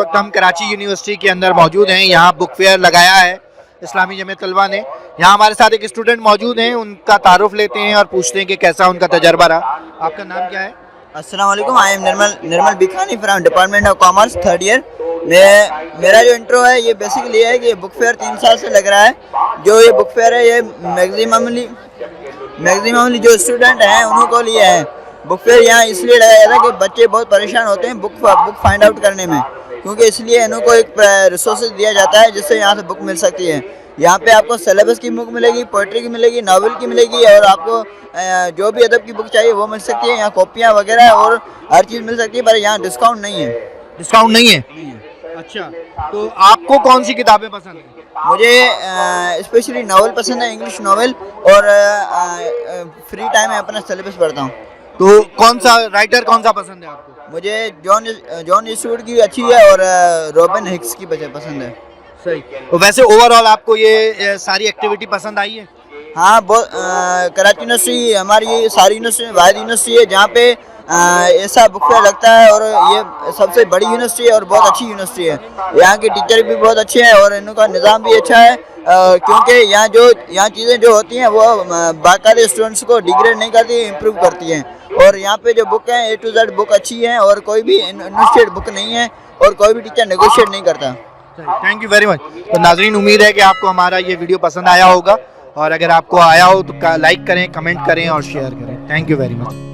वक्त हम कराची यूनिवर्सिटी के अंदर मौजूद हैं। यहाँ बुक फेयर लगाया है इस्लामी जमीयत तलबा ने। यहाँ हमारे साथ एक स्टूडेंट मौजूद हैं, उनका तारुफ लेते हैं और पूछते हैं कि कैसा उनका तजर्बा रहा। आपका नाम क्या है? अस्सलाम वालेकुम, I am Nirmal Bikhani from department of commerce, third year. मेरा जो इंट्रो है ये बेसिकली है कि ये बुक फेयर 3 साल से लग रहा है। जो ये बुक फेयर है ये मैक्सिममली जो स्टूडेंट हैं उन्हों को लिए है। बुक फेयर यहाँ इसलिए लगाया था कि बच्चे बहुत परेशान होते हैं बुक फाइंड आउट करने में, क्योंकि इसलिए इन्हों को एक रिसोर्सेज दिया जाता है जिससे यहाँ से बुक मिल सकती है। यहाँ पे आपको सिलेबस की बुक मिलेगी, पोइट्री की मिलेगी, नावल की मिलेगी और आपको जो भी अदब की बुक चाहिए वो मिल सकती है। यहाँ कॉपियाँ वगैरह और हर चीज़ मिल सकती है, पर यहाँ डिस्काउंट नहीं है। डिस्काउंट नहीं है? अच्छा, तो आपको कौन सी किताबें पसंद हैं? मुझे स्पेशली नावल पसंद है, इंग्लिश नावल, और फ्री टाइम में अपना सिलेबस पढ़ता हूँ। तो कौन सा राइटर कौन सा पसंद है आपको? मुझे जॉन इस्टवुड की अच्छी है और रॉबिन हिक्स की पसंद है। सही। तो वैसे ओवरऑल आपको ये सारी एक्टिविटी पसंद आई है? हाँ, बहुत कराची यूनिवर्सिटी हमारी सारी यूनिवर्सिटी में वाहिद यूनिवर्सिटी है जहाँ पे ऐसा बुक फेयर लगता है, और ये सबसे बड़ी यूनिवर्सिटी है और बहुत अच्छी यूनिवर्सिटी है। यहाँ के टीचर भी बहुत अच्छे हैं और इनका निज़ाम भी अच्छा है, क्योंकि यहाँ चीज़ें जो होती हैं वो बाकायदे स्टूडेंट्स को डिग्रेड नहीं करती, इम्प्रूव करती हैं। और यहाँ पे जो बुक है A to Z बुक अच्छी है और कोई भी इन्वेस्टेड बुक नहीं है और कोई भी टीचर नेगोशिएट नहीं करता। Thank you very much. तो नाजरीन, उम्मीद है कि आपको हमारा ये वीडियो पसंद आया होगा, और अगर आपको आया हो तो लाइक करें, कमेंट करें और शेयर करें। Thank you very much.